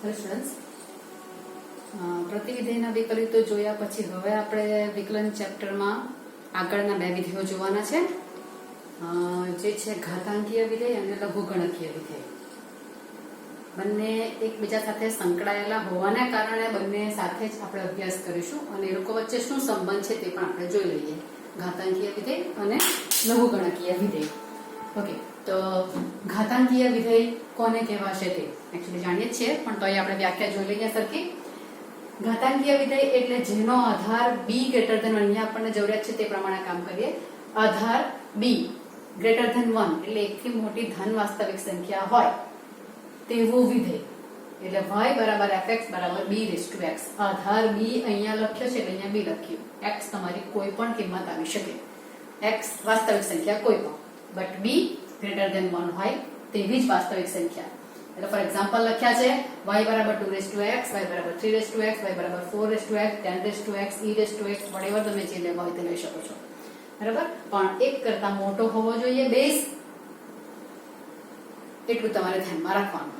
Hello students, પ્રતિવિધેયના વિકલિતો જોયા પછી હવે આપણે વિકલન ચેપ્ટરમાં આગળના બે વિધેયો જોવાના છે, જે છે ઘાતાંકીય વિધેય અને લઘુગણકીય વિધેય. બંને એકબીજા સાથે સંકળાયેલા હોવાના કારણે બંને સાથે જ આપણે અભ્યાસ કરીશું અને એ લોકો વચ્ચે શું સંબંધ છે તે પણ આપણે જોઈ લઈએ. ઘાતાંકીય વિધેય અને લઘુગણકીય વિધેય. ઓકે, તો ઘાતાંકીય વિધેય કોને કહેવાશે તે એકચ્યુઅલી જાણીએ જ છીએ, પણ તોય આપણે વ્યાખ્યા જોઈ લઈએ સરખી. ઘાતાંકીય વિધેય એટલે જેનો આધાર b ગ્રેટર ધેન 1, અહીંયા આપણને જરૂરિયાત છે તે પ્રમાણે કામ કરીએ. આધાર b ગ્રેટર ધેન 1 એટલે એકથી મોટી ધન વાસ્તવિક સંખ્યા હોય તેવું વિધેય. એટલે y બરાબર fx બરાબર b rays to x. Aadhaar b અહીંયા લખ્યો છે એટલે અહીંયા b લખ્યું. x તમારી કોઈ પણ કિંમત આવી શકે, x વાસ્તવિક સંખ્યા કોઈ પણ, બટ b ગ્રેટર ધેન 1 હોય તેવી જ વાસ્તવિક સંખ્યા. એટલે ફોર એક્ઝામ્પલ લખ્યા છે y બરાબર 2 રેઝ ટુ x, y બરાબર 3 રેઝ ટુ x, y બરાબર 4 raise to x, 10 raise to x, e raise to x, whatever તમે જે લેવા હોય તે લઈ શકો છો. બરાબર, પણ એક કરતા મોટો હોવો જોઈએ બેઝ, એટલું તમારે ધ્યાનમાં રાખવાનું.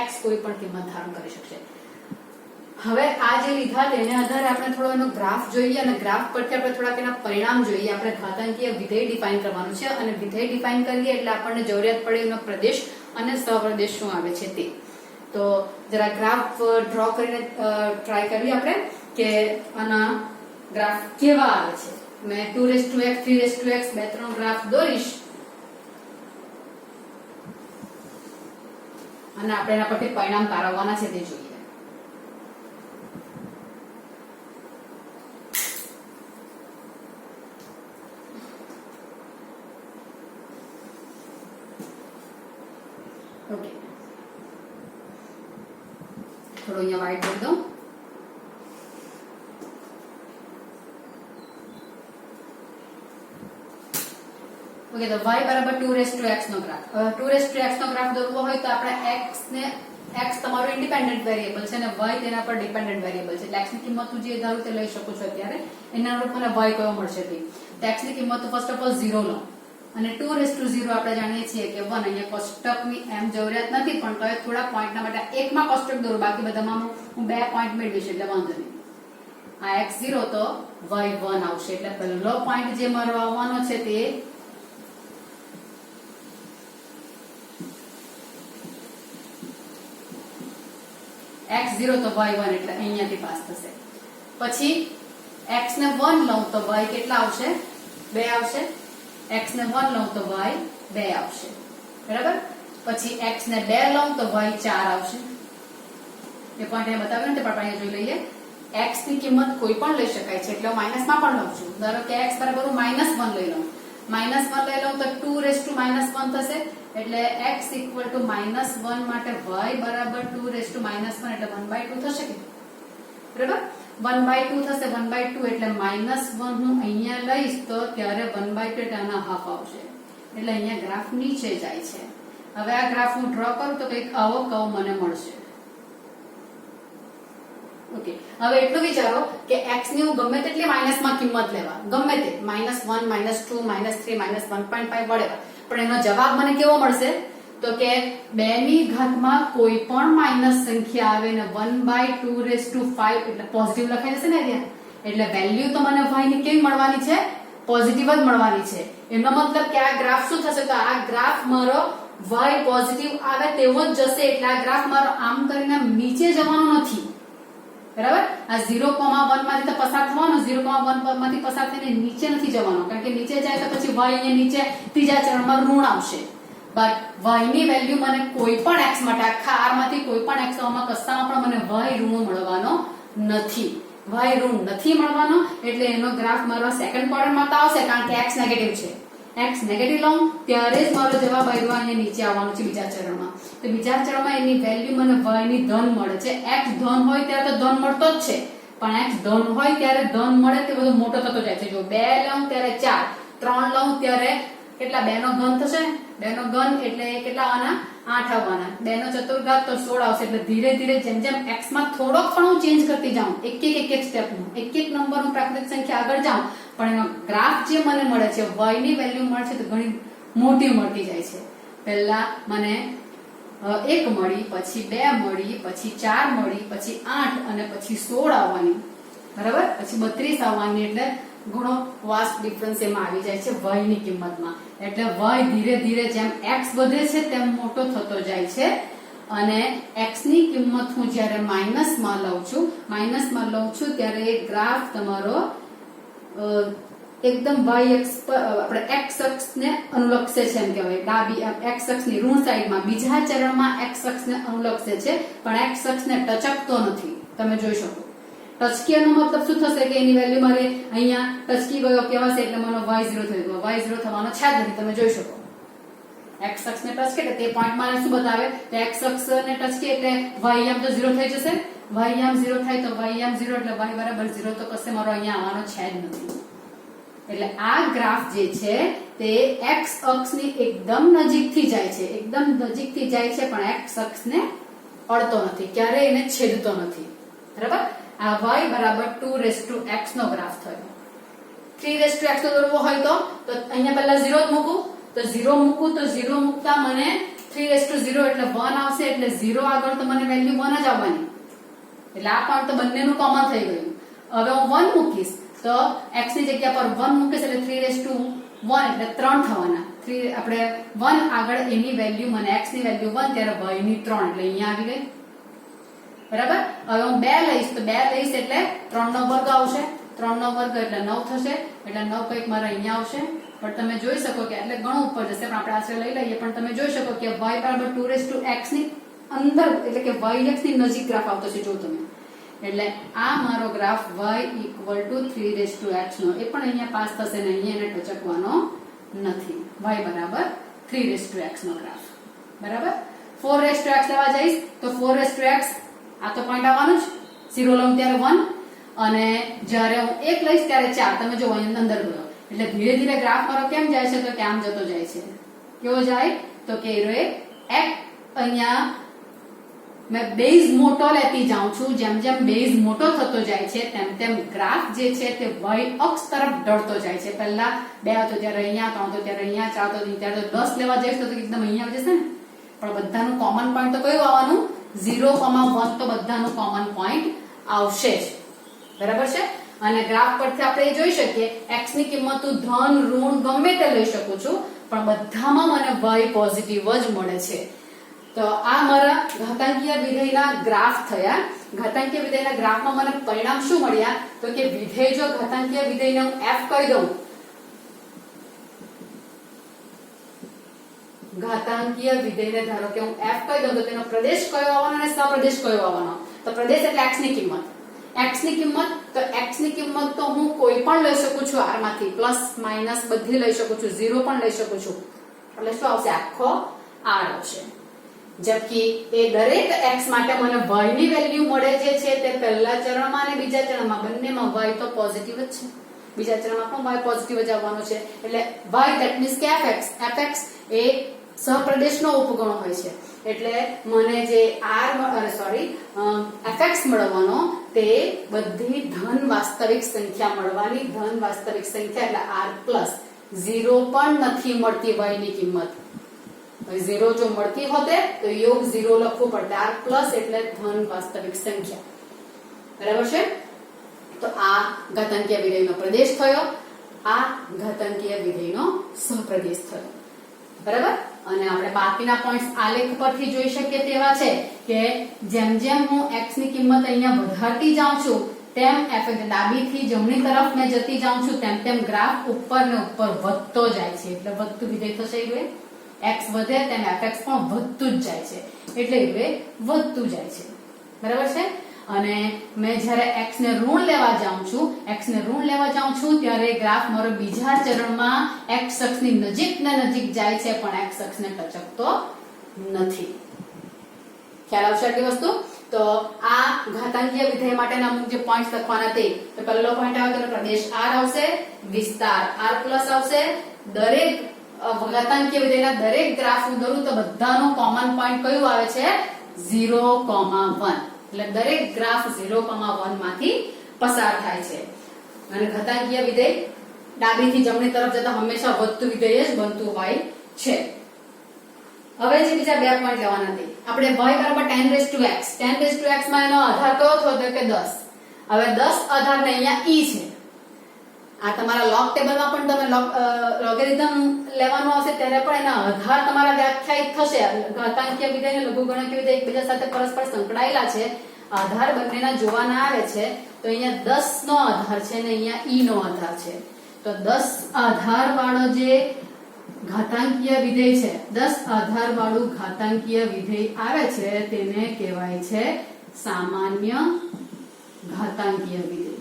x કોઈ પણ કિંમત ધારણ કરી શકશે. હવે આ જે લીધા તેને આધારે આપણે થોડો એનો ગ્રાફ જોઈએ અને ગ્રાફ પરથી આપણે થોડાક એના પરિણામ જોઈએ. આપણે ઘાતાંકીય વિધેય ડિફાઇન કરવાનું છે અને વિધેય ડિફાઇન કરીએ એટલે આપણને જરૂરિયાત પડે એનો પ્રદેશ અને સપ્રદેશ શું આવે છે તે. તો જરા ગ્રાફ ડ્રો કરીને ટ્રાય કરીએ આપણે કે આના ગ્રાફ કેવા આવે છે. મેં 2x, 3x, બે ત્રણ ગ્રાફ દોરીશ અને આપણે એના પરથી પરિણામ તારવવાના છે તે જોઈએ. ઓકે, થોડો અહીંયા વાઇટ કરી દઉં. ઓકે, તો y બરાબર 2 rays to x no graph. 2 rays to x no graph દોરવો હોય તો આપણે x તમારું ઇન્ડિપેન્ડન્ટ વેરીએબલ છે અને y તેના પર ડિપેન્ડન્ટ વેરીએબલ છે. એટલે x ની કિંમત હું જે ધારું તે લઈ શકું છું અત્યારે. એના અનુરૂપ મને y કયો મળશે તે. તો x ની કિંમત ફર્સ્ટ ઓફ ઓલ 0 લો અને 2 રેઝ ટુ 0 આપણે જાણીએ છીએ કે 1. અહીંયા કોષ્ટકની એમ જરૂરિયાત નથી, પણ તો થોડા પોઈન્ટના માટે એકમાં કોષ્ટક દોરું, બાકી બધામાં હું 2 પોઈન્ટ મેળવીશ એટલે વાંધો નહીં. આ x 0 તો y 1 આવશે. એટલે પહેલો પોઈન્ટ જે મારો આવવાનો છે તે x 0 તો y 1 એટલે અહીંયાથી પાસ થશે. પછી x ને 1 લઉં તો y કેટલા આવશે? 2 આવશે. x ને 1 લઉં તો y 2 આવશે. બરાબર, પછી x ને 2 લઉં તો y 4 આવશે. એ પોઈન્ટ અહીંયા બતાવ્યો ને તે પણ અહીંયા જોઈ લઈએ. x ની કિંમત કોઈ પણ લઈ શકાય છે એટલે હું માઈનસમાં પણ લઉં છું. ધારો કે x બરાબર હું -1 લઈ લઉં. -1 લઈ લઉં તો 2 રેઝ ટુ -1 થશે. એટલે x ઇક્વલ ટુ -1 માટે y બરાબર 2 રેઝ ટુ -1 એટલે 1/2 થશે કે બરાબર 1/2 થશે. 1/2 એટલે -1 હું અહીંયા લઈશ તો ત્યારે 1/2 એટલે આના હાફ આવશે. એટલે અહીંયા ગ્રાફ નીચે જાય છે. હવે આ ગ્રાફ હું ડ્રો કરું તો કંઈક આવો કર્વ મને મળશે. ઓકે, હવે એટલું વિચારો કે x ની હું ગમે તેટલી માઈનસમાં કિંમત લેવા, ગમે તે -1, -2, -3, -1.5 વડે, પણ એનો જવાબ મને કેવો મળશે? તો કે 2 ની ઘાતમાં કોઈ પણ માઈનસ સંખ્યા આવે ને 1/2 રેઝ ટુ 5 એટલે પોઝિટિવ લખાઈ જશે ને ત્યાં. એટલે વેલ્યુ તો મને y ની કેવી મળવાની છે? પોઝિટિવ જ મળવાની છે. એનો મતલબ કે આ ગ્રાફ શું થશે? તો આ ગ્રાફ મારો y પોઝિટિવ આવે તેવો જ જશે. એટલે આ ગ્રાફ મારો આમ કરીને નીચે જવાનો નથી. બરાબર, આ 0,1 માંથી તો પસાર થવાનો, 0,1 માંથી પસાર થઈને નીચે નથી જવાનો, કારણ કે નીચે જાય તો પછી y અહીંયા નીચે ત્રીજા ચરણમાં ઋણ આવશે. બટ y ની વેલ્યુ મને કોઈ પણ x માટે, આખા r માંથી કોઈ પણ x માં કશામાં પણ મને y ઋણ મળવાનો નથી. y ઋણ નથી મળવાનો એટલે એનો ગ્રાફ મારો સેકન્ડ ક્વોડ્રન્ટમાં તો આવશે, કારણ કે x નેગેટિવ છે. x નેગેટિવ લઉં ત્યારે જ મારો જવાબ આવ્યો અહીંયા નીચે આવવાનો છે બીજા ચરણમાં. તો બીજા ચરણમાં એની વેલ્યુ મને y ની ધન મળે છે. x ધન હોય ત્યારે તો ધન મળતો જ છે, પણ x ધન હોય ત્યારે ધન મળે તે બધું મોટો થતો જાય છે. જો 2 લઉં ત્યારે 4, 3 લઉં ત્યારે કેટલા? 2 નો ઘન થશે. 2 નો ઘન એટલે કેટલા આવવાના? 8 આવવાના. 2 નો ચતુર્ઘાત તો 16 આવશે. એટલે ધીરે ધીરે જેમ જેમ x માં થોડોક પણ હું ચેન્જ કરતી જાઉં, એક એક સ્ટેપનું, એક નંબર હું પ્રાકૃતિક સંખ્યા આગળ જાઉં, પણ એનો ગ્રાફ જે મને મળે છે y ની વેલ્યુ મળે છે તો ઘણી મોટી મળતી જાય છે. પહેલા મને 1 મળી, પછી 2 મળી, પછી 4 મળી, પછી 8 અને પછી 16 આવવાની, બરાબર, પછી 32 આવવાની. એટલે ઘણો વાસ્ટ ડિફરન્સ એમાં આવી જાય છે y ની કિંમતમાં. એટલે y ધીરે ધીરે જેમ x વધે છે તેમ મોટો થતો જાય છે અને x ની કિંમત હું જ્યારે માઇનસમાં લઉં છું ત્યારે એ ગ્રાફ તમારો એકદમ y અક્ષ પર આપણે x અક્ષને અનુલક્ષે છે એમ કહેવાય. ડાબી x અક્ષની ઋણ સાઈડમાં બીજા ચરણમાં x અક્ષને અનુલક્ષે છે પણ x અક્ષને ટચકતો નથી. તમે જોઈ શકો ટચકીનો મતલબ શું થશે કે એની વેલ્યુ મારે અહીંયા ટચકી ગયો કહેવાશે એટલે મને y0 થઈ ગયો. y0 થવાનો છે જ નથી. તમે જોઈ શકો x અક્ષને ટચકે એટલે તે પોઈન્ટ માં શું બતાવે તો x અક્ષને ટચકે એટલે y આમ તો 0 થઈ જશે. y આમ 0 થાય તો y આમ 0 એટલે y બરાબર 0 તો કશે મારો અહીંયા આવવાનો છે જ નથી. એટલે આ ગ્રાફ જે છે તે x અક્ષની એકદમ નજીકથી જાય છે, પણ x અક્ષને અડતો નથી, ક્યારેય એને છેદતો નથી. બરાબર. આ y બરાબર 2x નો ગ્રાફ થયો. 3x નો દોરવો હોય તો અહીંયા પહેલા 0 જ મૂકું તો 0 મૂકતા મને 3:0 એટલે 1 આવશે. એટલે 0 આગળ તો મને વેલ્યુ 1 જ આવવાની. એટલે આ પણ તો બંનેનું કોમન થઈ ગયું. હવે હું 1 મૂકીશ તો x ની જગ્યા પર 1 મૂકીશ એટલે 3:1 એટલે 3 થવાના. 3 આપણે 1 આગળ એની વેલ્યુ મને x ની વેલ્યુ 1 ત્યારે y ની 3 એટલે અહીંયા આવી ગઈ. બરાબર. હવે હું 2 લઈશ તો 2 લઈશ એટલે 3 નો વર્ગ આવશે. 3 નો વર્ગ એટલે 9 થશે. એટલે 9 કંઈક મારે અહીંયા આવશે. પણ તમે જોઈ શકો કે એટલે ઘણું ઉપર જશે પણ આપણે આશરે લઈ લઈએ. પણ તમે જોઈ શકો કે y બરાબર 2x ની અંદર એટલે કે y x ની નજીક ગ્રાફ આવતો છે. જો તમે એટલે આ મારો ગ્રાફ y = 3x નો એ પણ અહીંયા પાસ થશે ને અહીંયા એને ટચકવાનો નથી. y બરાબર 3x નો ગ્રાફ. બરાબર. 4x લેવા જઈશ તો 4x આ તો પોઈન્ટ આવવાનું જ. 0 લઉં ત્યારે 1 અને જ્યારે હું 1 લઈશ ત્યારે 4. તમે જો અંદર ગયો એટલે ધીરે ધીરે ગ્રાફ મારો કેમ જાય છે તો કે આમ જતો જાય છે. કેવો જાય તો કે x અહીંયા મેં બેઝ મોટો લેતી જાઉં છું. જેમ જેમ બેઝ મોટો થતો જાય છે તેમ તેમ ગ્રાફ જે છે તે y અક્ષ તરફ ઢળતો જાય છે. પહેલા 2 હતો ત્યારે અહીંયા, 3 હતો ત્યારે અહીંયા, 4 હતો ત્યારે 10 લેવા જઈશ તો એકદમ અહીંયા આવી જશે ને. પણ બધાનું કોમન પોઈન્ટ તો કયું આવવાનું 0,1 તો બધાનું કોમન પોઈન્ટ આવશે જ. બરાબર છે. અને ગ્રાફ પરથી આપણે જોઈ શકીએ x ની કિંમત ધન ઋણ ગમે તે લઈ શકું છું પણ બધામાં મને y પોઝિટિવ જ મળે છે. તો આ મારા ઘાતાંકીય વિધેયના ગ્રાફ થયા. ઘાતાંકીય વિધેયના ગ્રાફમાં મને પરિણામ શું મળ્યા તો કે વિધેય જો ઘાતાંકીય વિધેયને હું f કહી દઉં, ઘાતાંકીય વિધેયને ધારો કે હું f કહી દઉં તો તેનો પ્રદેશ કયો આવવાનો અને સપ્રદેશ કયો આવવાનો? તો પ્રદેશ એટલે x ની કિંમત. x ની કિંમત તો હું કોઈ પણ લઈ શકું છું r માંથી, પ્લસ માઈનસ બધી લઈ શકું છું, 0 પણ લઈ શકું છું. એટલે શું આવશે? આખો r આવશે. જબકી એ દરેક x માટે મને y ની વેલ્યુ મળે જે છે તે પહેલા ચરણમાં અને બીજા ચરણમાં બંનેમાં y તો પોઝિટિવ જ છે. બીજા ચરણમાં પણ y પોઝિટિવ જ આવવાનો છે. એટલે y that means કે fx એ સહપ્રદેશનો ઉપગણ હોય છે. એટલે મને જે fx મળવાનો તે બધી ધન વાસ્તવિક સંખ્યા મળવાની. ધન વાસ્તવિક સંખ્યા એટલે r+. 0 પણ નથી મળતી y ની કિંમત. 0 જો મળતી હોતે તો યોગ 0 લખવું પડે. r+ એટલે ધન વાસ્તવિક સંખ્યા. બરાબર છે. તો આ ઘાતાંકીય વિધેયનો પ્રદેશ થયો, આ ઘાતાંકીય વિધેયનો સહપ્રદેશ થયો. બરાબર. અને આપણે બાકીના પોઈન્ટ્સ આલેખ પરથી જોઈ શકીએ તેવા છે કે જેમ જેમ હું x ની કિંમત અહીંયા વધારતી જાઉં છું તેમ f ડાબીથી જમણી તરફ મેં જતી જાઉં છું તેમ તેમ ગ્રાફ ઉપર ને ઉપર વધતો જાય છે. એટલે વધતું વિધેય થશે. એટલે x વધે તેમ fx પણ વધતું જ જાય છે. એટલે વધતું જાય છે. બરાબર છે. અને મેં જ્યારે x ને ઋણ લેવા જાઉં છું ત્યારે ગ્રાફ મારો બીજા ચરણમાં x અક્ષની નજીક ને નજીક જાય છે પણ x અક્ષને ટચકતો નથી. ખ્યાલ આવશે આટલી વસ્તુ? તો આ ઘાતાંકીય વિધેય માટેના અમુક જે પોઈન્ટ્સ લખવાના તે તો પહેલો પોઈન્ટ આવે તો પ્રદેશ r આવશે, વિસ્તાર r+ આવશે. દરેક ઘાતાંકીય વિધેયના દરેક ગ્રાફ હું દોરું તો બધાનો કોમન પોઈન્ટ કયું આવે છે? 0,1. એટલે દરેક ગ્રાફ 0,1 માંથી પસાર થાય છે. અને ઘાતાંકીય વિધેય ડાબીથી જમણી તરફ જતા હંમેશા વધતું વિધેય જ બનતું હોય છે. હવે જે બીજા બે પોઈન્ટ લેવાના છે આપણે y બરાબર 10x 10x માં એનો આધાર કયો થયો તો કે 10. હવે 10 આધાર ને અહીંયા e છે. આ તમારા લોગ ટેબલમાં પણ તમે લોગેરિધમ લેવાનું આવશે ત્યારે પણ એના આધાર તમારા વ્યાખ્યાયિત થશે. ઘાતાંકીય વિધેય અને લઘુગણકીય વિધેય એકબીજા સાથે પરસ્પર સંકળાયેલા છે. આધાર બંનેના જોવાના આવે છે તો અહીંયા 10 નો આધાર છે અને અહીંયા e નો આધાર છે. તો 10 આધાર વાળો જે ઘાતાંકીય વિધેય છે 10 આધાર વાળું ઘાતાંકીય વિધેય આવે છે તેને કહેવાય છે સામાન્ય ઘાતાંકીય વિધેય.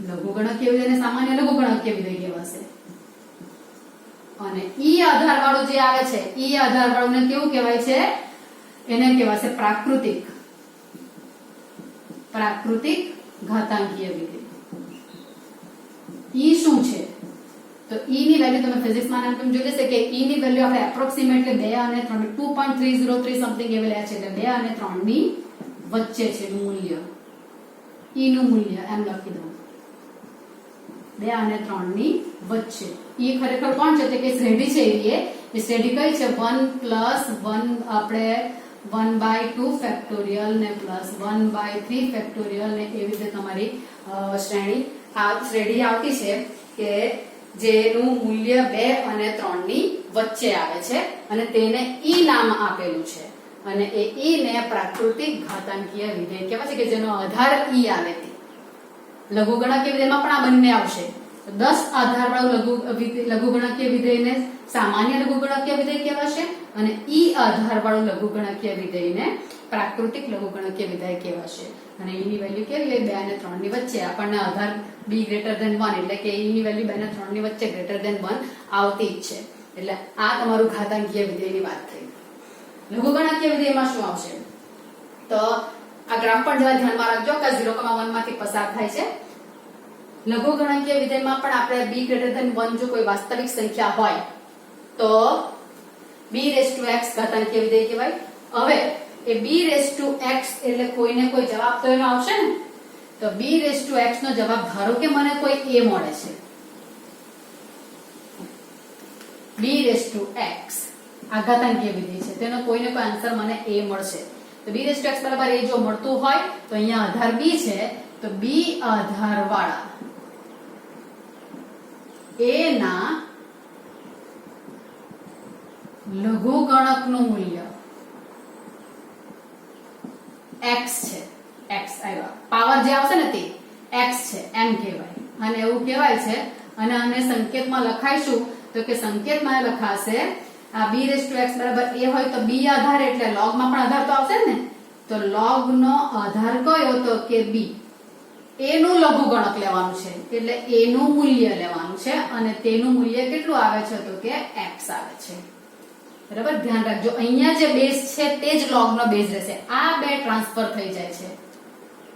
લઘુગણકીય વિધેય અને સામાન્ય લઘુગણકીય વિધેય કહેવાશે. અને ઈ આધાર વાળું જે આવે છે ઈ આધાર વાળું ને કેવું કહેવાય છે? એને કહેવાશે પ્રાકૃતિક ઘાતાંકીય વિધેય. ઈ શું છે? તો e ની વેલ્યુ તમે ફિઝિક્સ માં તમે જોઈ લેશે કે e ની વેલ્યુ આપણે એપ્રોક્સિમેટલી 2 અને 3 2.303 સમથિંગ એવી લે છે એટલે 2 અને 3 ની વચ્ચે છે નું મૂલ્ય. e નું મૂલ્ય એમ લખી દઉં 2 અને 3 ની વચ્ચે. e ખરેખર કોણ છે તો કે શ્રેઢી છે. એ શ્રેઢી કઈ છે 1 પ્લસ 1 આપણે 1/2 ફેક્ટોરિયલ ને પ્લસ 1/3 ફેક્ટોરિયલ ને એવી રીતે તમારી શ્રેઢી આવતી છે કે જેનું મૂલ્ય 2 અને 3 ની વચ્ચે આવે છે અને તેને ઈ નામ આપેલું છે. અને એ ઈ ને પ્રાકૃતિક ઘાતાંકીય વિધેય કહેવાય છે કે જેનો આધાર ઈ આવે છે. લઘુગણકીય વિધેયમાં પણ આ બંને આવશે. 10 આધાર વાળું લઘુગણકીય વિધેયને સામાન્ય લઘુગણકીય વિધેય કહેવાશે અને ઈ આધાર વાળું લઘુગણકીય વિધેયને પ્રાકૃતિક લઘુગણકીય વિધેય કહેવાશે. અને e ની વેલ્યુ કેવી હોય 2 અને 3 ની વચ્ચે. આપણને આધાર b > 1 એટલે કે e ની વેલ્યુ 2 અને 3 ની વચ્ચે > 1 આવતી જ છે. એટલે આ તમારું ઘાતાંકીય વિધેયની વાત થઈ. લઘુગણકીય વિધેયમાં શું આવશે? તો આ ગ્રાફ પણ જરા ધ્યાનમાં રાખજો કે 0,1 માંથી પસાર થાય છે. લઘુગણકીય વિધેયમાં પણ આપણે b > 1 જો કોઈ વાસ્તવિક સંખ્યા હોય તો bx ઘાતાંકીય વિધેય કહેવાય. હવે એ bx એટલે કોઈને કોઈ જવાબ તો એનો આવશે ને. તો bx નો જવાબ ધારો કે મને કોઈ a મળે છે. bx આ ઘાતાંકીય વિધેય છે તેનો કોઈને કોઈ આન્સર મને a મળશે. તો bx બરાબર a જો મળતું હોય તો અહીંયા આધાર b છે તો b આધાર વાળા a ના લઘુગણકનું મૂલ્ય x છે. x આવ્યા પાવર જે આવશે ને તે x છે એમ કહેવાય. અને એવું કહેવાય છે અને આને સંકેતમાં લખાઈશું તો કે સંકેતમાં લખાશે આ bx બરાબર a હોય તો b આધાર એટલે log માં પણ આધાર તો આવશે ને. તો log નો આધાર કયો તો કે b. a નું લઘુગણક લેવાનું છે એટલે a નું મૂલ્ય લેવાનું છે અને તેનું મૂલ્ય કેટલું આવે છે તો કે x આવે છે. બરાબર ધ્યાન રાખજો અહીંયા જે બેઝ છે તે જ log નો બેઝ રહેશે. આ બે ટ્રાન્સફર થઈ જાય છે.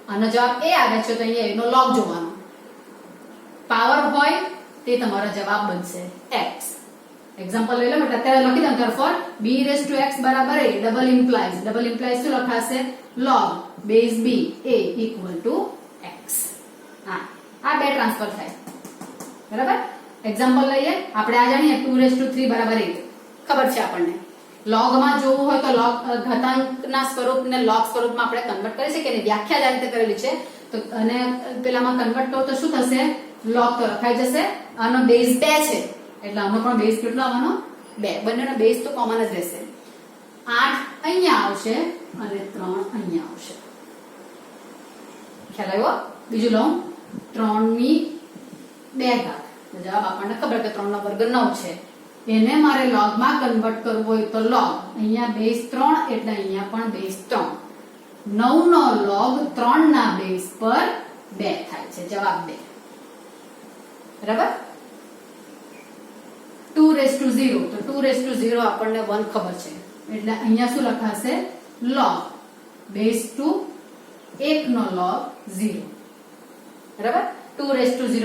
આનો જવાબ a આવે છે તો અહીંયા એનો log જોવાનો. પાવર હોય તે તમારો જવાબ બનશે x. એક્ઝામ્પલ લઈ લો એટલે અત્યારે લખી દઉં therefore bx બરાબર a ડબલ ઇમ્પ્લાઇઝ શું લખાશે log base b a equal to x. આ બે ટ્રાન્સફર થાય. બરાબર એક્ઝામ્પલ લઈએ આપણે આ જાણીએ 2 બરાબર 8 ખબર છે આપણને. log માં જોવું હોય તો log ઘાતાંકના સ્વરૂપને log સ્વરૂપમાં આપણે કન્વર્ટ કરી શકીએ અને વ્યાખ્યા આ રીતે કરેલી છે. તો અને પેલામાં કન્વર્ટ કરો તો શું થશે log તો લખાઈ જશે. આનો બેઝ 2 છે એટલે આનો પણ બેઝ કેટલો આવવાનો 2. બંનેનો બેઝ તો કોમન જ રહેશે. 8 અહીંયા આવશે અને 3 અહીંયા આવશે. ખ્યાલ આવ્યો? બીજું લઉં 3 ની 2 ઘાત. જવાબ આપણને ખબર કે 3 નો વર્ગ 9 છે. એને મારે log માં કન્વર્ટ કરવું હોય તો log અહીંયા બેઝ 3 એટલે અહીંયા પણ બેઝ 3. 9 નો log 3 ના બેઝ પર 2 થાય છે. જવાબ 2. બરાબર 2 તો 2 આપણને 1 ખબર છે એટલે અહીંયા શું લખાશે log બેઝ 2 1 નો log 0. બરાબર 2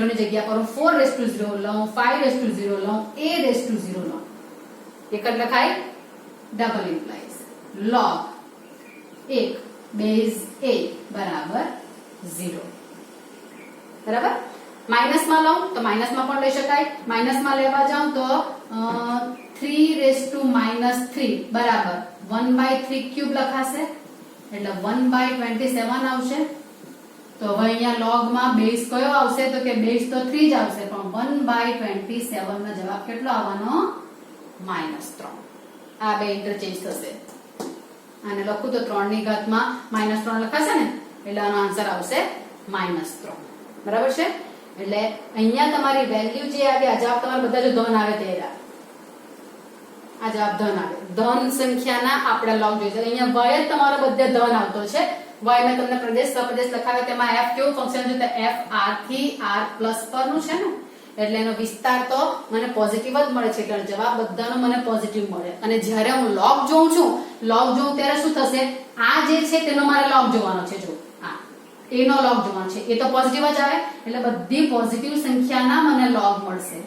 ની જગ્યા પર 4 લઉં 5 લઉં a0 લઉં એક જ લખાય double implies log 1 base a બરાબર 0. બરાબર માઇનસ માં લઉં તો માઇનસ માં પણ લઈ શકાય. માઇનસ માં લેવા જાઉં તો 3⁻³ બરાબર 1/3³ લખાશે એટલે 1/27 આવશે. તો હવે અહીંયા log માં બેઝ કયો આવશે તો કે બેઝ તો 3 જ આવશે પણ 1/27 નો જવાબ કેટલો આવવાનો -3. આ બે ઇન્ટરચેન્જ થશે. આને લખું તો 3 ની ઘાતમાં -3 લખાશે ને એટલે આનો આન્સર આવશે -3. બરાબર છે. એટલે અહીંયા તમારી વેલ્યુ જે આવી આ જવાબ તમારે બધા જો ધન આવે તે આ જવાબ ધન આવે. ધન સંખ્યાના આપણે log જોઈએ. અહીંયા y જ તમારો બધે ધન આવતો છે. y મેં તમને પ્રદેશ સપ્રદેશ લખાવ્યો તેમાં f કેવું ફંક્શન છે તો f r થી r પ્લસ પરનું છે ને એટલે એનો વિસ્તાર તો મને પોઝિટિવ જ મળે છે એટલે જવાબ બધાનો મને પોઝિટિવ મળે. અને જ્યારે હું log જોઉં છું ત્યારે શું થશે આ જે છે તેનો મારે log જોવાનો છે. જો આ એનો log જોવાનો છે એ તો પોઝિટિવ જ આવે એટલે બધી પોઝિટિવ સંખ્યાના મને log મળશે.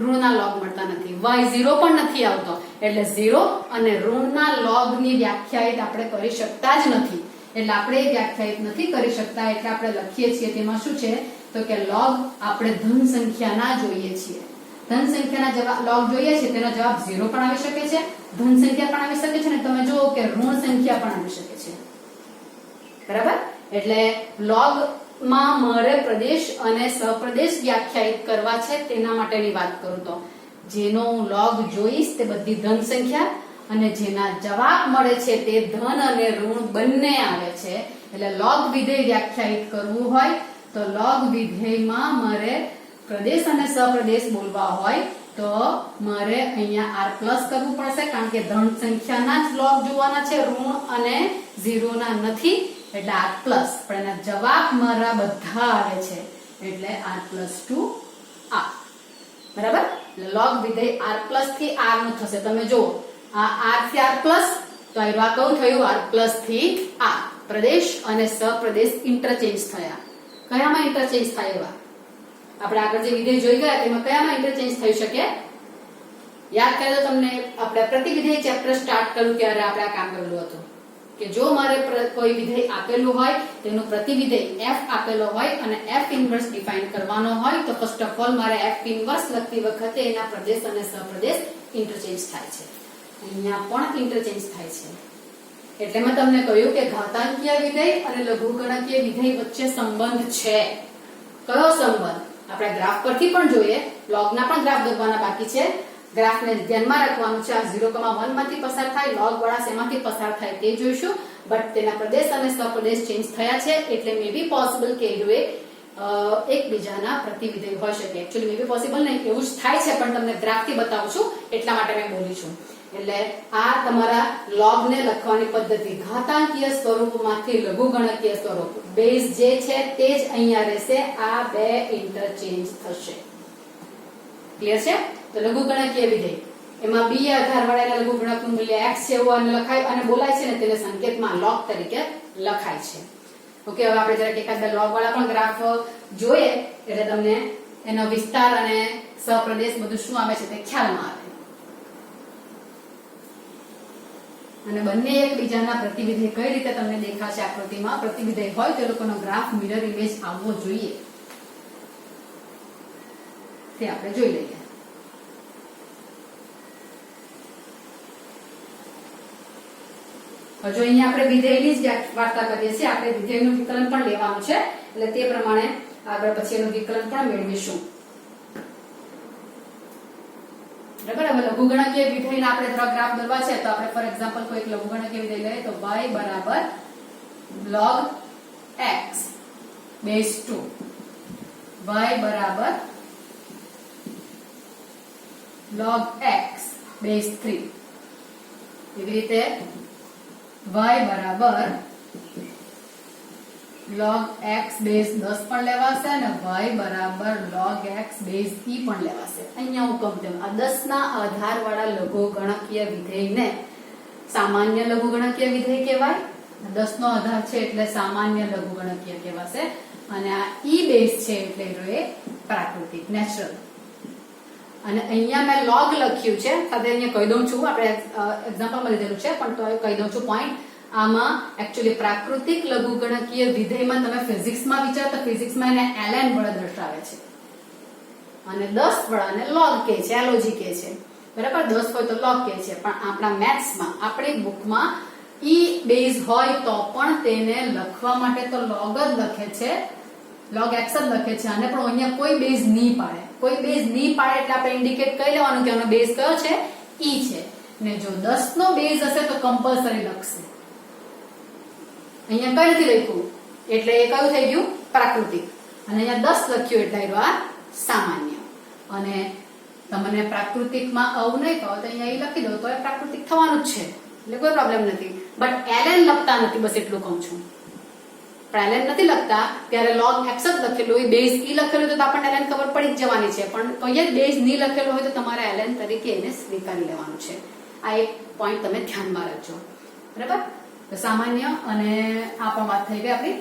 ઋણના log મળતા નથી. y 0 પણ નથી આવતો એટલે 0 અને ઋણના log ની વ્યાખ્યાયિત આપણે કરી શકતા જ નથી. એટલે આપણે વ્યાખ્યાયિત નથી કરી શકતા એટલે આપણે લખીએ છીએ તેમાં શું છે તો કે log આપણે ધન સંખ્યાના જોઈએ છીએ. ધન સંખ્યાના જવાબ log જોઈએ છે તેનો જવાબ 0 પણ આવી શકે છે, ધન સંખ્યા પણ આવી શકે છે અને તમે જુઓ કે ઋણ સંખ્યા પણ આવી શકે છે. બરાબર. એટલે log માં મારે પ્રદેશ અને સપ્રદેશ વ્યાખ્યાયિત કરવા છે તેના માટેની વાત કરું તો જેનો હું log જોઈશ તે બધી ધન સંખ્યા અને જેના જવાબ મળે છે તે ધન અને ઋણ બંને આવે છે. એટલે log વિધેય વ્યાખ્યાયિત કરવું હોય તો log વિધેયમાં મારે પ્રદેશ અને સપ્રદેશ બોલવા હોય તો મારે અહીંયા r પ્લસ કરવું પડશે કારણ કે ધન સંખ્યાના જ log જોવાના છે, ઋણ અને 0 ના નથી એટલે r પ્લસ. પણ એના જવાબ મારા બધા આવે છે એટલે r + 2r. બરાબર. એટલે log વિધેય r પ્લસ થી r નું થશે. તમે જુઓ આ r થી r પ્લસ તો આ કયું થયું r પ્લસ થી r. પ્રદેશ અને સપ્રદેશ ઇન્ટરચેન્જ થયા. કયામાં ઇન્ટરચેન્જ થાય એવા આપણે આગળ જે વિધેય જોઈ ગયા તેમાં કયામાં ઇન્ટરચેન્જ થઈ શકે યાદ કરો તમને. આપણે પ્રતિવિધેય ચેપ્ટર સ્ટાર્ટ કર્યું ત્યારે આપણે આ કામ કરેલું હતું કે જો મારે કોઈ વિધેય આપેલું હોય તેનું પ્રતિવિધેય f આપેલો હોય અને f ઇન્વર્સ ડિફાઇન કરવાનો હોય તો ફર્સ્ટ ઓફ ઓલ મારે f ઇન્વર્સ લખતી વખતે એના પ્રદેશ અને સપ્રદેશ ઇન્ટરચેન્જ થાય છે. અહીંયા પણ ઇન્ટરચેન્જ થાય છે. એટલે મેં તમને કહ્યું કે ઘાતાંકીય વિધેય અને લઘુગણકીય વિધેય વચ્ચે સંબંધ છે. કયો સંબંધ આપણે ગ્રાફ પરથી પણ જોઈએ. log ના પણ ગ્રાફ દોરવાના બાકી છે. ગ્રાફને ધ્યાનમાં રાખવાનું છે. આ 0,1 માંથી પસાર થાય log વાળા શેમાંથી પસાર થાય તે જોઈશું. બટ તેના પ્રદેશ અને સપ્રદેશ ચેન્જ થયા છે એટલે મે બી પોસિબલ કે એ એકબીજાના પ્રતિવિધેય હોઈ શકે. એક્ચ્યુઅલી મે બી પોસિબલ નહીં એવું જ થાય છે પણ તમને ગ્રાફથી બતાવું છું એટલા માટે મેં બોલી છું. એટલે આ તમારા log ને લખવાની પદ્ધતિ ઘાતાંકીય સ્વરૂપમાંથી લઘુગણકીય સ્વરૂપ બેઝ જે છે તે જ અહીંયા રહેશે. આ બે ઇન્ટરચેન્જ થશે. ક્લિયર છે. તો લઘુગણકીય વિધેય એમાં b આધાર વાળા લઘુગણકનું મૂલ્ય x છે એવું લખાય અને બોલાય છે ને તેને સંકેતમાં log તરીકે લખાય છે. ઓકે. હવે આપણે જરા એકાદ બે log વાળા પણ ગ્રાફ જોઈએ એટલે તમને એનો વિસ્તાર અને સપ્રદેશ બધું શું આવે છે તે ખ્યાલમાં આવે. અને બંને એકબીજાના પ્રતિવિધેય કઈ રીતે તમને દેખાશે આકૃતિમાં. પ્રતિવિધેય હોય તો લોકોનો ગ્રાફ મિરર ઇમેજ આવવો જોઈએ તે આપણે જોઈ લઈએ. જો અહીંયા આપણે વિધેયની જ વાર્તા કરીએ છીએ. આપણે વિધેયનું વિકલન પણ લેવાનું છે એટલે તે પ્રમાણે આગળ પછી એનું વિકલન પણ મેળવીશું. બરાબર. હવે લઘુગણકીય વિધેયના આપણે થોડા ગ્રાફ દોરવા છે તો આપણે ફોર એક્ઝામ્પલ કોઈ એક લઘુગણકીય વિધેય લઈએ તો y બરાબર log x બેઝ 2, y બરાબર log x બેઝ 3. એવી રીતે y બરાબર log x બેઝ 10 પણ લેવાશે અને y બરાબર log x બેઝ e પણ લેવાશે. અહીંયા હું કહું તેમ આ 10 ના આધાર વાળા લઘુગણકીય વિધેયને સામાન્ય લઘુગણકીય વિધેય કહેવાય. 10 નો આધાર છે એટલે સામાન્ય લઘુગણકીય કહેવાશે અને આ e બેઝ છે એટલે એ પ્રાકૃતિક નેચરલ. અને અહીંયા મેં log લખ્યું છે સાથે અહીંયા કહી દઉં છું. આપણે એક્ઝામ્પલમાં લીધેલું છે પણ તો કહી દઉં છું પોઈન્ટ. આમાં એક્ચ્યુઅલી પ્રાકૃતિક લઘુગણકીય વિધેયમાં તમે ફિઝિક્સમાં વિચારતા ફિઝિક્સમાં એને ln વડે દર્શાવે છે અને 10 વડાને log કહે છે, એલોજી કહે છે. બરાબર 10 હોય તો log કહે છે, પણ આપણા મેથ્સમાં આપણી બુકમાં ઈ બેઝ હોય તો પણ તેને લખવા માટે તો log જ લખે છે, log x જ લખે છે, અને પણ અહીંયા કોઈ બેઝ નહીં પાડે. કોઈ બેઝ નહીં પાડે એટલે આપણે ઇન્ડિકેટ કરી લેવાનું કે આનો બેઝ કયો છે, ઈ છે. ને જો 10 નો બેઝ હશે તો કમ્પલસરી લખશે. અહીંયા કઈ નથી લખ્યું એટલે એ કયું થઈ ગયું, પ્રાકૃતિક. અને અહીંયા 10 લખ્યું એટલે આવ્યું આ સામાન્ય. અને તમને પ્રાકૃતિકમાં આવું નહીં કહો તો અહીંયા એ લખી દો તો એ પ્રાકૃતિક થવાનું જ છે, એટલે કોઈ પ્રોબ્લેમ નથી. બટ ln લખતા નથી, બસ એટલું કહું છું. પણ ln નથી લખતા ત્યારે log x જ લખેલું હોય, બેઝ ઈ લખેલું તો આપણને ln ખબર પડી જ જવાની છે. પણ કોઈ બેઝ નહીં લખેલો હોય તો તમારે ln તરીકે એને સ્વીકારી લેવાનું છે. આ એક પોઈન્ટ તમે ધ્યાનમાં રાખજો. બરાબર? તો સામાન્ય અને આ પણ વાત થઈ ગઈ આપણી.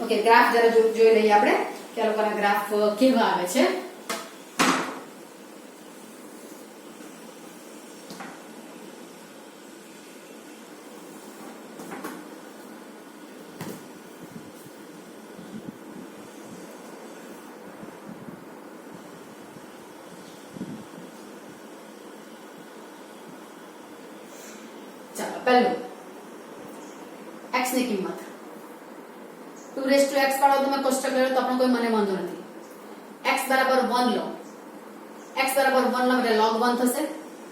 ઓકે, ગ્રાફ જરા જોઈ લઈએ આપણે કે આ લોકોના ગ્રાફ કેવા આવે છે. ચાલો પહેલું x ની કિંમત 2x પાડો તમે કોષ્ટક લો તો આપણને કોઈ મને વાંધો નથી. x બરાબર 1 લો, x બરાબર 1 લો એટલે log 1 થશે.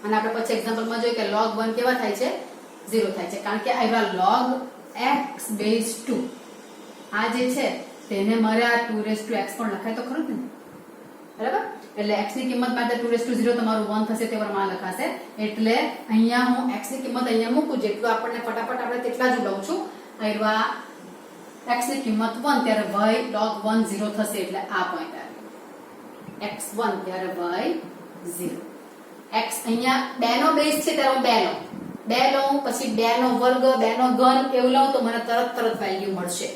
અને આપણે પછી એક્ઝામ્પલમાં જોઈએ કે log 1 કેવા થાય છે, 0 થાય છે, કારણ કે આવ્યા log x બેઝ 2. આ જે છે તેને મારે આ 2x પણ લખાય તો ખરું ને, બરાબર? એટલે x ની કિંમત માટે 2 તમારું 1 થશે તે પ્રમાણે લખાશે. એટલે અહીંયા હું x ની કિંમત અહીંયા મૂકું, જેટલું આપણને ફટાફટ આપણે તેટલા જ લઉં છું. આવ્યા x ની કિંમત 1 ત્યારે y log 1 0 થશે, એટલે આ પોઈન્ટ આવ્યો x 1 ત્યારે y 0. x અહીંયા 2 નો બેઝ છે ત્યારે હું 2 લઉં, પછી 2 નો વર્ગ, 2 નો ઘન એવું લઉં તો મને તરત વેલ્યુ મળશે.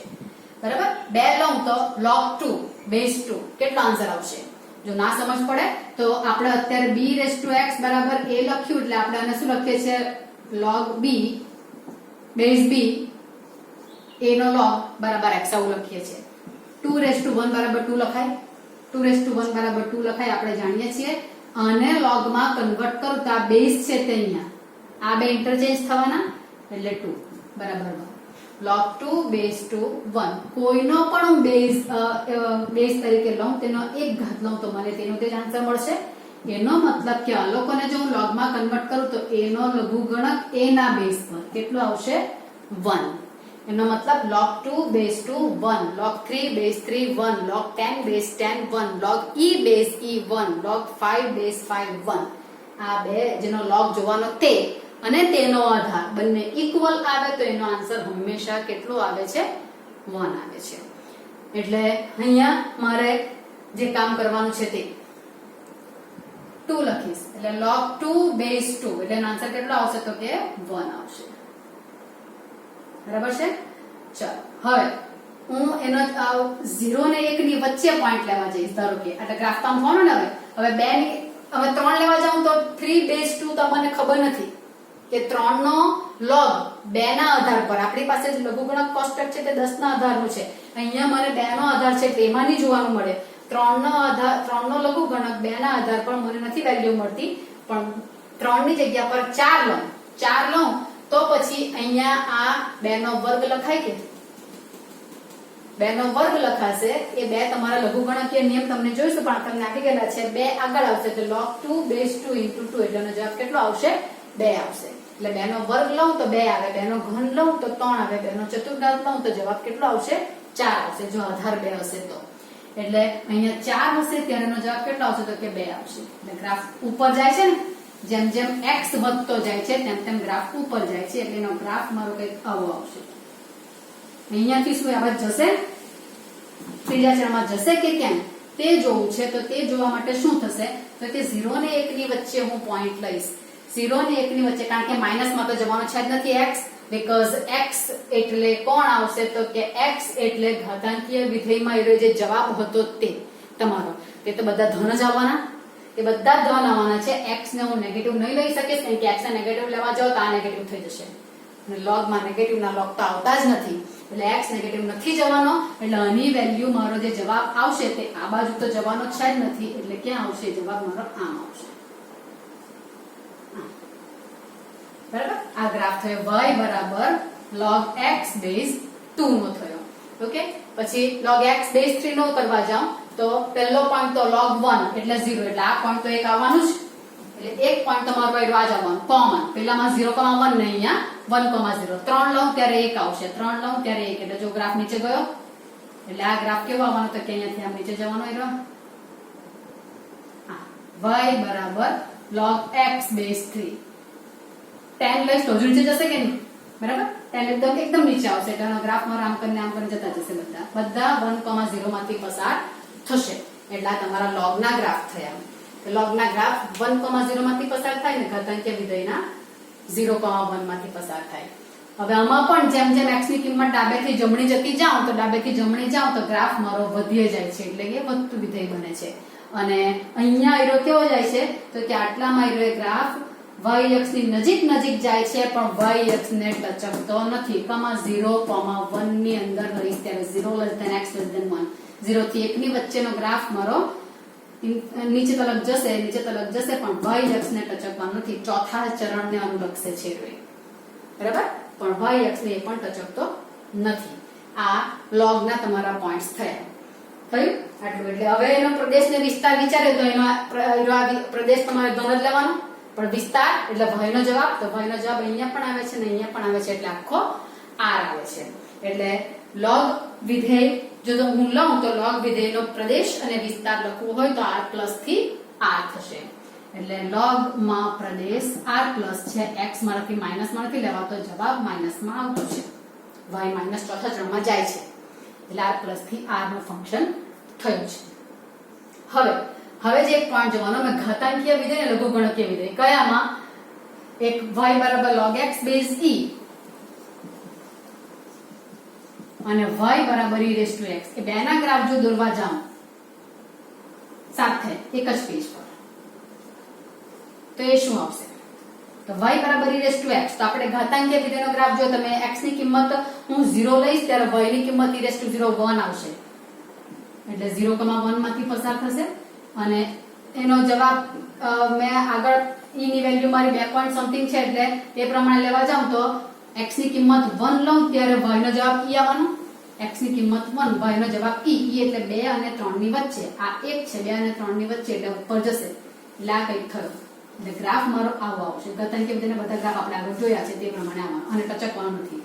બરાબર? 2 લઉં તો log 2 બેઝ 2 કેટલો આન્સર આવશે? જો ના સમજ પડે તો આપણે અત્યારે b⁻x બરાબર a લખ્યું એટલે આપણે આને શું લખીએ છીએ, log b base b a નો log બરાબર x આવું લખીએ છીએ. 2 બરાબર 2 લખાય, 2 બરાબર 2 લખાય આપણે જાણીએ છીએ. અને log માં કન્વર્ટ કરું તો આ બેઝ છે તે અહીંયા આ બે ઇન્ટરચેન્જ થવાના એટલે 2 બરાબર 1. log 2 base 2 1. કોઈનો પણ હું બેઝ તરીકે લઉં, તેનો એક ઘાત લઉં તો મને તેનો તે જ આન્સર મળશે. એનો મતલબ કે આ લોકોને જો હું log માં કન્વર્ટ કરું તો a નો લઘુગણક a ના બેઝ પર કેટલો આવશે, 1. એનો મતલબ log 2 base 2 1, log 3 base 3 1, log 10 base 10 1, log e base e 1, log 5 base 5 1. આ બે જેનો log જોવાનો તે અને તેનો આધાર બંને ઇક્વલ આવે તો એનો આન્સર હંમેશા કેટલો આવે છે, 1 આવે છે. એટલે અહીંયા મારે જે કામ કરવાનું છે તે 2 લખીશ એટલે log 2 બેઝ 2 એટલે એનો આન્સર કેટલો આવશે તો કે 1 આવશે. બરાબર છે? ચાલો હવે હું એનો 0 ને 1 ની વચ્ચે પોઈન્ટ લેવા જઈશ. ધારો કે એટલે ગ્રાફ કામ થવાનો ને હવે 2 ની હવે 3 લેવા જાઉં તો 3 બેઝ 2 તો મને ખબર નથી કે 3 નો log 2 ના આધાર પર આપણી પાસે જે લઘુગણક કોષ્ટક છે તે 10 ના આધારનું છે. અહીંયા મને 2 નો આધાર છે એટલે એમાં નહીં જોવાનું મળે. 3 નો લઘુગણક 2 ના આધાર પર મને નથી વેલ્યુ મળતી, પણ 3 ની જગ્યા પર 4 લઉં તો પછી અહીંયા આ 2 નો વર્ગ લખાય કે 2 નો વર્ગ લખાશે. એ 2 તમારા લઘુગણકીય નિયમ તમને જોઈશું પણ તમને આપી ગયેલા છે. 2 આગળ આવશે તો log 2 બેઝ 2 * 2 એટલે એનો જવાબ કેટલો આવશે, 2 આવશે. એટલે 2 નો વર્ગ લઉં તો 2 આવે, 2 નો ઘન લઉં તો 3 આવે, 2 નો ચતુર્ઘાત લઉં તો જવાબ કેટલો આવશે, 4 આવશે જો આધાર 2 હશે તો. એટલે અહીંયા 4 હશે ત્યારે એનો જવાબ કેટલો આવશે તો કે 2 આવશે. એટલે ગ્રાફ ઉપર જાય છે ને, જેમ જેમ x વધતો જાય છે તેમ તેમ ગ્રાફ ઉપર જાય છે એટલે એનો ગ્રાફ મારો કંઈક આવો આવશે. અહીંયાથી શું આ બાજુ જશે, ત્રીજા ચરણમાં જશે કે કેમ તે જોવું છે. તો તે જોવા માટે શું થશે તો તે 0 અને 1 ની વચ્ચે હું પોઈન્ટ લઈશ. 0 અને 1 ની વચ્ચે, કારણ કે માઇનસમાં તો જવાનો છે જ નથી x, બીકોઝ x એટલે કોણ આવશે તો કે x એટલે ઘાતાંકીય વિધેયમાં એનો જે જવાબ હતો તે તમારો, તે તો બધા ધન જ આવવાના, એ બધા ધન આવવાના છે. x ને હું નેગેટિવ નહીં લઈ શકીશ કારણ કે x ને નેગેટિવ લેવા જાવ તો આ નેગેટિવ થઈ જશે. અને log માં નેગેટિવ ના log તો આવતા જ નથી, એટલે x નેગેટિવ નથી જવાનો, એટલે આની વેલ્યુ મારો જે જવાબ આવશે તે આ બાજુ તો જવાનો છે જ નથી, એટલે ક્યાં આવશે જવાબ મારો આમ આવશે. બરાબર, આ ગ્રાફ થયો y બરાબર log x બેઝ 2 નો થયો. ઓકે, પછી log x બેઝ 3 નો કરવા જાઉં તો પહેલો પોઈન્ટ તો log 1 એટલે 0, એટલે આ પોઈન્ટ તો એક આવવાનું જ, એટલે એક પોઈન્ટ તમારો રહ્યો આ જ આવવાનું કોમન. પહેલામાં 0,1 ને અહીંયા 1,0. 3 લઉં ત્યારે 1 આવશે, 3 લઉં ત્યારે 1, એટલે જો ગ્રાફ નીચે ગયો એટલે આ ગ્રાફ કેવો આવવાનો તો કે અહીંયાથી આમ નીચે જવાનો રહ્યો. y બરાબર log x બેઝ 3. 10 લઈશ તો હજુ નીચે જશે કે નહીં? બરાબર, 10 એકદમ નીચે આવશે, એટલે ગ્રાફ મારો આમ કરીને જતા જશે, બધા 1,0 માંથી પસાર થશે, એટલે આ તમારા log ના ગ્રાફ થયા. log ના ગ્રાફ 1,0 માંથી પસાર થાય ને ઘાતાંકીય વિધેયના 0,1 માંથી પસાર થાય. હવે આમાં પણ જેમ જેમ x ની કિંમત ડાબેથી જમણી જતી જાઉં તો ડાબેથી જમણી જાઉં તો ગ્રાફ મારો વધી જાય છે, એટલે કે વધતું વિધેય બને છે. અને અહીંયા એરો કેવો જાય છે તો કે આટલામાં એરો ગ્રાફ y અક્ષ ની નજીક નજીક જાય છે, પણ y અક્ષ ને ટચકતો નથી. 0,1 ની અંદર રહીશ ત્યારે 0 x 1, 0 થી 1 ની વચ્ચેનો ગ્રાફ મારો નીચે તરફ જશે પણ y અક્ષ ને ટચકવાનો નથી. ચોથા ચરણને અનુલક્ષે છે બરાબર, પણ y અક્ષ ને એ પણ ટચકતો નથી. આ log ના તમારા પોઈન્ટ્સ થયા. થયું આટલું. એટલે હવે એનો પ્રદેશ ને વિસ્તાર વિચારે તો એનો પ્રદેશ તમારે ધન જ લેવાનો, પણ વિસ્તાર એટલે y નો જવાબ, તો y નો જવાબ અહીંયા પણ આવે છે ને અહીંયા પણ આવે છે, એટલે આખો r આવે છે. એટલે log વિધેય જો હું લઉં તો log વિધેયનો પ્રદેશ અને વિસ્તાર લખવું હોય તો r પ્લસ થી r થશે. એટલે log માં પ્રદેશ r પ્લસ છે, x માંથી માઈનસ માં નથી લેવા તો જવાબ માઈનસ માં આવતો છે. y માઈનસ ચોથા ચરણમાં જાય છે, એટલે r પ્લસ થી r નું ફંક્શન થયું છે. હવે જે એક પોઈન્ટ જોવાનો, મેં ઘાતાંકીય વિધેય અને લઘુગણકીય વિધેય કયામાં, એક y બરાબર log x બેઝ e અને y બરાબર e રેઝ ટુ x, એ બેના ગ્રાફ જો દોરવા જાઉં સાથે એક જ પેજ પર તો એ શું આવશે તો y બરાબર e રેઝ ટુ x. તો આપણે ઘાતાંકીય વિધેયનો ગ્રાફ જો તમે x ની કિંમત હું 0 લઈશ ત્યારે y ની કિંમત e રેઝ ટુ 0 1 આવશે, એટલે 0,1 માંથી પસાર થશે. અને એનો જવાબ મેં આગળ e ની વેલ્યુ મારી 2 પોઈન્ટ સમથિંગ છે, એટલે તે પ્રમાણે લેવા જાઉં તો x ની કિંમત 1 લઉં ત્યારે y નો જવાબ e આવવાનો. x ની કિંમત 1, y નો જવાબ e એટલે 2 અને 3 ની વચ્ચે, આ 1 છે 2 અને 3 ની વચ્ચે, એટલે ઉપર જશે, એટલે આ કંઈક થયું. એટલે ગ્રાફ મારો આવો આવશે. ઘાતાંકીય વિધેયના બધા ગ્રાફ આપણે આગળ જોયા છે તે પ્રમાણે આવવાનો, અને ટચકવાનો નથી.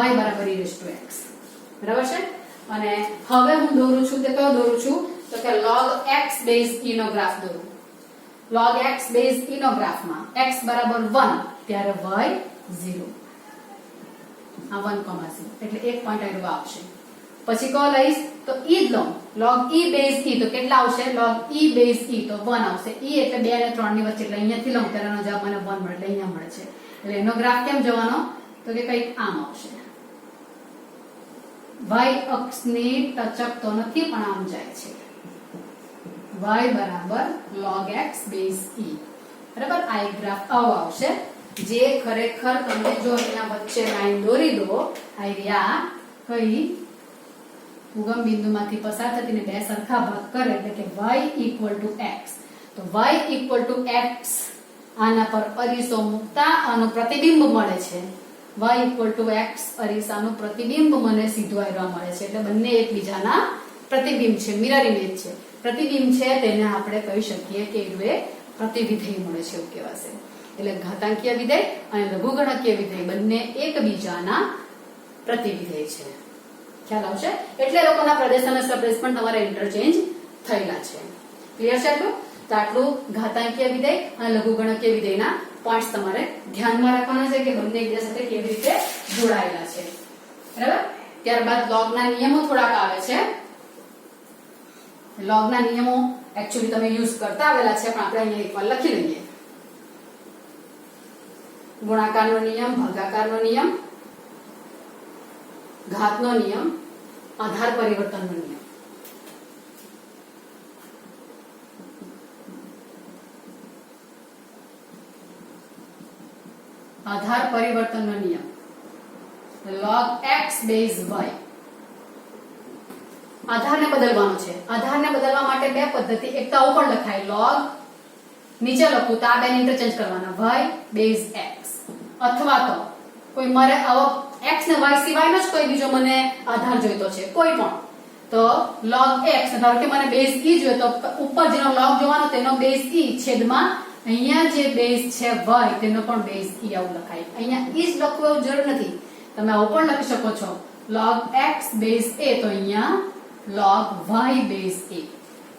y બરાબર e રેઝ ટુ x બરાબર છે. અને હવે હું દોરું છું તે કયો દોરું છું તો કે log x બેઝ e નો ગ્રાફ દોરું. log x બેઝ e નો ગ્રાફમાં x બરાબર 1 ત્યારે y 0, આ 1,0 એટલે એક પોઈન્ટ આવ્યો આવશે. પછી કયો લઈશ તો e જ લઉં, log e બેઝ e તો કેટલા આવશે, log e બેઝ e તો 1 આવશે. e એટલે 2 અને 3 ની વચ્ચે, એટલે અહીંયાથી લઉં ત્યારે એનો જવાબ મને 1 મળે, એટલે અહીંયા મળે છે. એટલે એનો ગ્રાફ કેમ જવાનો તો કે કંઈક આમ આવશે. y અક્ષને ટચકતો નથી પણ આમ જાય છે. y બરાબર log x બેઝ e બરાબર, આ એક ગ્રાફ આવો આવશે. જે ખરેખર તમે જો અહીંયા વચ્ચે લાઈન દોરી દો, આ કઈ ઉગમ બિંદુમાંથી પસાર થતી ને બે સરખા ભાગ કરે, એટલે કે y ઇક્વલ ટુ x. તો y ઇક્વલ ટુ x આના પર અરીસો મૂકતા આનું પ્રતિબિંબ મળે છે. y ઇક્વલ ટુ x અરીસાનું પ્રતિબિંબ મને સીધું આવ્યા મળે છે, એટલે બંને એકબીજાના પ્રતિબિંબ છે, મિરર ઇમેજ છે. પ્રતિબિંબ છે તેને આપણે કહી શકીએ કે એ પ્રતિવિધેય મળે છે એવું કહેવાશે. એટલે ઘાતાંકીય વિધેય અને લઘુગણકીય વિધેય બંને એકબીજાના પ્રતિવિધેય છે. ખ્યાલ આવશે. એટલે લોકોના પ્રદેશ અને સપ્રદેશ પણ તમારે ઇન્ટરચેન્જ થયેલા છે. ક્લિયર છે આટલું? તો આટલું ઘાતાંકીય વિધેય અને લઘુગણકીય વિધેયના પોઈન્ટ્સ તમારે ધ્યાનમાં રાખવાના છે કે બંને એકબીજા સાથે કેવી રીતે જોડાયેલા છે. બરાબર? ત્યારબાદ લોગના નિયમો થોડાક આવે છે. લોગના નિયમો એકચ્યુઅલી તમે યુઝ કરતા આવેલા છે, પણ આપણે અહીંયા એકવાર લખી લઈએ. ગુણાકારનો નિયમ, ભાગાકારનો નિયમ, ઘાતનો નિયમ, આધાર પરિવર્તનનો નિયમ. આધાર પરિવર્તનનો નિયમ log x બેઝ y. આધારને બદલવાનો છે. આધારને બદલવા માટે બે પદ્ધતિ, એક તો ઉપર લખાય log, નીચે લખું તો આ બે ઇન્ટરચેન્જ કરવાના y બેઝ x, અથવા તો કોઈ મારે આવો x ને y સિવાયનો જ કોઈ બીજો મને આધાર જોઈતો છે કોઈ પણ, તો log x, ધારો કે મને બેઝ e જોઈએ તો ઉપર જેનો log જોવાનો તેનો બેઝ e છેદમાં અહીંયા જે બેઝ છે y તેનો પણ બેઝ e આવું લખાય. અહીંયા e જ લખવું એવું જરૂર નથી, તમે આવું પણ લખી શકો છો log x બેઝ a, તો અહીંયા log y બેઝ a.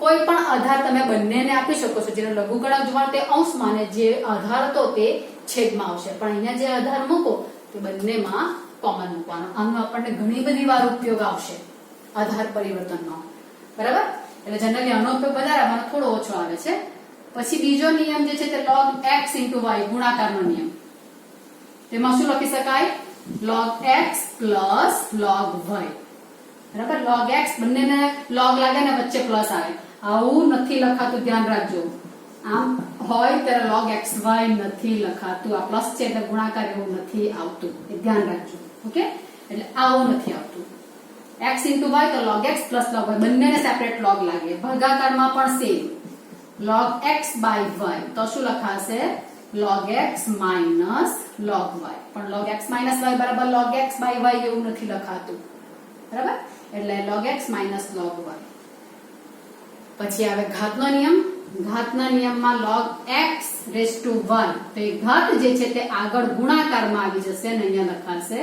કોઈ પણ આધાર તમે બંનેને આપી શકો છો. જેનો લઘુગણક જોવાનો તે અંશમાં અને જે આધાર હતો તે છેદમાં આવશે, પણ અહીંયા જે આધાર મૂકો તે બંનેમાં કોમન મૂકવાનો. આનો આપણને ઘણી બધી વાર ઉપયોગ આવશે આધાર પરિવર્તનનો, બરાબર. એટલે જનરલી આનો ઉપયોગ વધારે આમાં થોડો ઓછો આવે છે. પછી બીજો નિયમ જે છે તે log x * y ગુણાકારનો નિયમ. તેમાં શું લખી શકાય? log x plus log y, બરાબર. log x બંનેને log લાગે ને વચ્ચે પ્લસ આવે, આવું નથી લખાતું, ધ્યાન રાખજો. આમ હોય ત્યારે log xy નથી લખાતું, આ પ્લસ છે એટલે ગુણાકાર એવું નથી આવતું, એ ધ્યાન રાખજો. ઓકે, એટલે આવું નથી આવતું. x * y તો log x plus log y બંનેને સેપરેટ log લાગે. ભાગાકારમાં પણ same log x by y, તો શું લખાશે? log x minus log y. પણ log x minus y બરાબર log x by y એવું નથી લખાતું, બરાબર. એટલે log x minus log y. પછી આવે ઘાતનો નિયમ. ઘાતના નિયમમાં log x raised to 1, તો એ ઘાત જે છે તે આગળ ગુણાકારમાં આવી જશે અને અહીંયા લખાશે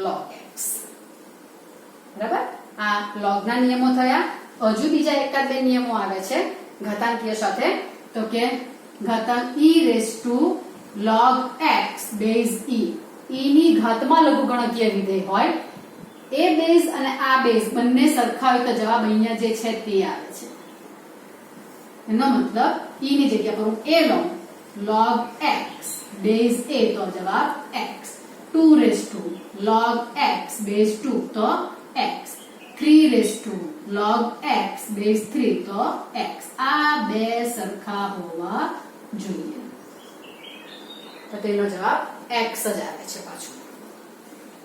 log x, બરાબર. આ log ના નિયમો થયા. હજુ બીજા એકાદ બે નિયમો આવે છે ઘાતાંકીય સાથે, તો કે ઘાતાંક e raised to log x base e. e ની ઘાતમાં લઘુગણકીય વિધેય હોય, એ બેઝ અને આ બેઝ બંને સરખા હોય તો જવાબ અહીંયા જે છે તે આવે છે. એનો મતલબ e ની જગ્યા પર હું a લઉં, log x બેઝ a, તો જવાબ x. 2 raised to log x base 2, તો x. 3 raised to log x base 3, તો x. આ બે સરખા હોવા જોઈએ, તો તેનો જવાબ x જ આવે છે પાછું.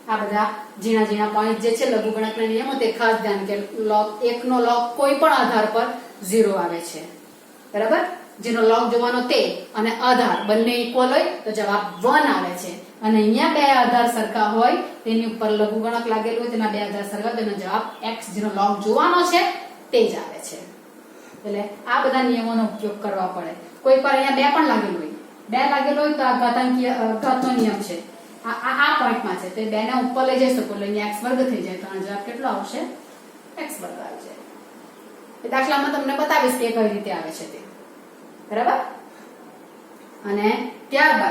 આ બધા ઝીણા ઝીણા પોઈન્ટ જે છે લઘુગણકના નિયમો તે ખાસ ધ્યાન કે log 1 નો log કોઈ પણ આધાર પર 0 આવે છે, બરાબર. જેનો log જોવાનો તે અને આધાર બંને ઇક્વલ હોય તો જવાબ 1 આવે છે, અને અહીંયા બે આધાર સરખા હોય તેની ઉપર લઘુગણક લાગેલું હોય તેના બે આધાર સરખા તેનો જવાબ x, જેનો log જોવાનો છે તે જ આવે છે. એટલે આ બધા નિયમોનો ઉપયોગ કરવા પડે. કોઈ પર અહીંયા બે પણ લાગેલું હોય, બે લાગેલું હોય તો આ ઘાતનો નિયમ છે, આ પોઈન્ટમાં છે, તો બે ને ઉપર લઈ જઈ શકો એટલે અહીંયા x વર્ગ થઈ જાય, તો આ જવાબ કેટલો આવશે? x વર્ગ આવી જાય. એ દાખલામાં તમને બતાવીશ કે કઈ રીતે આવે છે તે, બરાબર. અને ત્યારબાદ